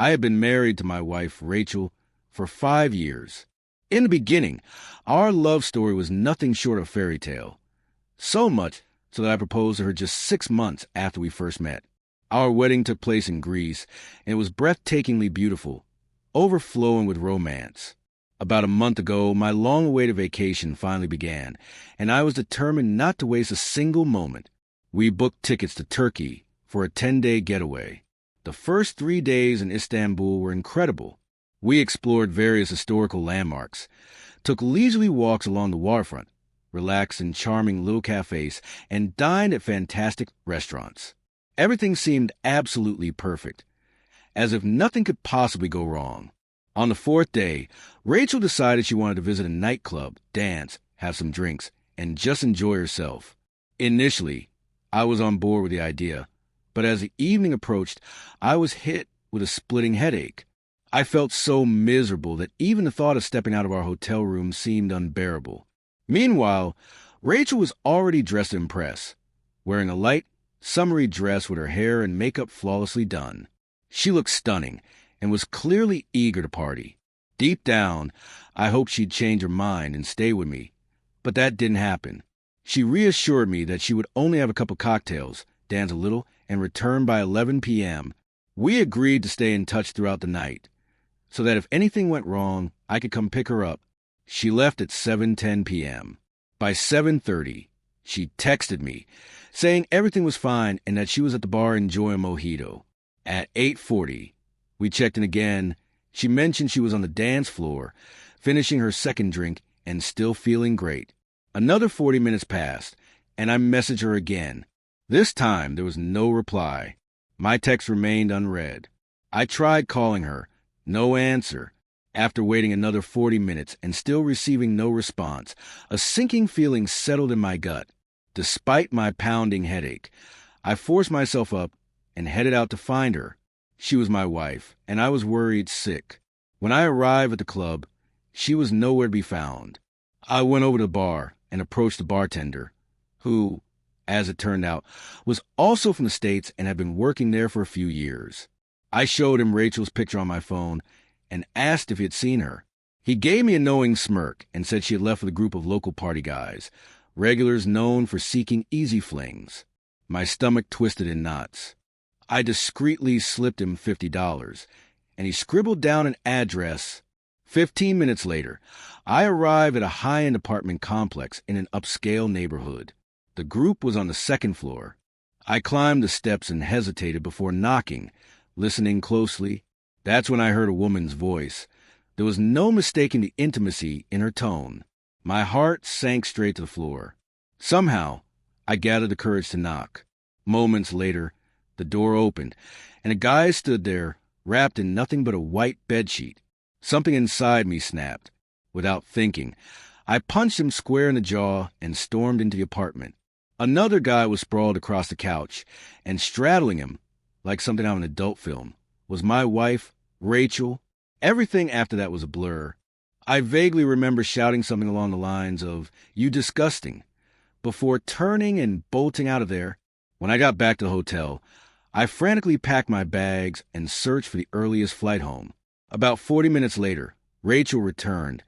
I had been married to my wife, Rachel, for 5 years. In the beginning, our love story was nothing short of fairy tale. So much so that I proposed to her just 6 months after we first met. Our wedding took place in Greece, and it was breathtakingly beautiful, overflowing with romance. About a month ago, my long-awaited vacation finally began, and I was determined not to waste a single moment. We booked tickets to Turkey for a 10-day getaway. The first 3 days in Istanbul were incredible. We explored various historical landmarks, took leisurely walks along the waterfront, relaxed in charming little cafes, and dined at fantastic restaurants. Everything seemed absolutely perfect, as if nothing could possibly go wrong. On the 4th day, Rachel decided she wanted to visit a nightclub, dance, have some drinks, and just enjoy herself. Initially, I was on board with the idea, but as the evening approached, I was hit with a splitting headache. I felt so miserable that even the thought of stepping out of our hotel room seemed unbearable. Meanwhile, Rachel was already dressed to impress, wearing a light, summery dress with her hair and makeup flawlessly done. She looked stunning and was clearly eager to party. Deep down, I hoped she'd change her mind and stay with me, but that didn't happen. She reassured me that she would only have a couple cocktails, dance a little, and return by 11 p.m. We agreed to stay in touch throughout the night, so that if anything went wrong, I could come pick her up. She left at 7:10 p.m. By 7:30, she texted me, saying everything was fine and that she was at the bar enjoying a mojito. At 8:40, we checked in again. She mentioned she was on the dance floor, finishing her second drink and still feeling great. Another 40 minutes passed, and I messaged her again. This time, there was no reply. My text remained unread. I tried calling her. No answer. After waiting another 40 minutes and still receiving no response, a sinking feeling settled in my gut. Despite my pounding headache, I forced myself up and headed out to find her. She was my wife, and I was worried sick. When I arrived at the club, she was nowhere to be found. I went over to the bar and approached the bartender, who, as it turned out, was also from the States and had been working there for a few years. I showed him Rachel's picture on my phone and asked if he had seen her. He gave me a knowing smirk and said she had left with a group of local party guys, regulars known for seeking easy flings. My stomach twisted in knots. I discreetly slipped him $50, and he scribbled down an address. 15 minutes later, I arrived at a high-end apartment complex in an upscale neighborhood. The group was on the 2nd floor. I climbed the steps and hesitated before knocking, listening closely. That's when I heard a woman's voice. There was no mistaking the intimacy in her tone. My heart sank straight to the floor. Somehow, I gathered the courage to knock. Moments later, the door opened, and a guy stood there, wrapped in nothing but a white bedsheet. Something inside me snapped. Without thinking, I punched him square in the jaw and stormed into the apartment. Another guy was sprawled across the couch, and straddling him, like something out of an adult film, was my wife, Rachel. Everything after that was a blur. I vaguely remember shouting something along the lines of, "You disgusting," before turning and bolting out of there. When I got back to the hotel, I frantically packed my bags and searched for the earliest flight home. About 40 minutes later, Rachel returned,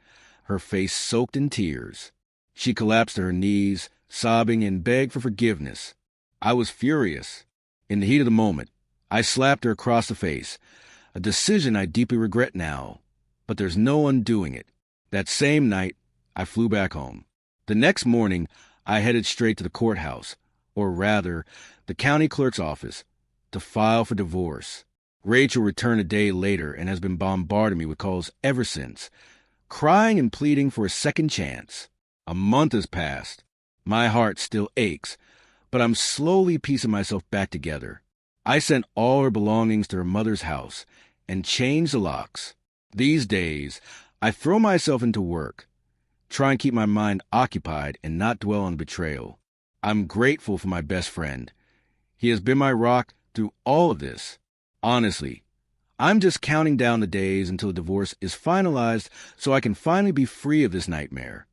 her face soaked in tears. She collapsed to her knees, sobbing, and begged for forgiveness. I was furious. In the heat of the moment, I slapped her across the face, a decision I deeply regret now, but there's no undoing it. That same night, I flew back home. The next morning, I headed straight to the courthouse, or rather, the county clerk's office, to file for divorce. Rachel returned a day later and has been bombarding me with calls ever since, crying and pleading for a second chance. A month has passed. My heart still aches, but I'm slowly piecing myself back together. I sent all her belongings to her mother's house and changed the locks. These days, I throw myself into work, try and keep my mind occupied and not dwell on betrayal. I'm grateful for my best friend. He has been my rock through all of this. Honestly, I'm just counting down the days until the divorce is finalized so I can finally be free of this nightmare.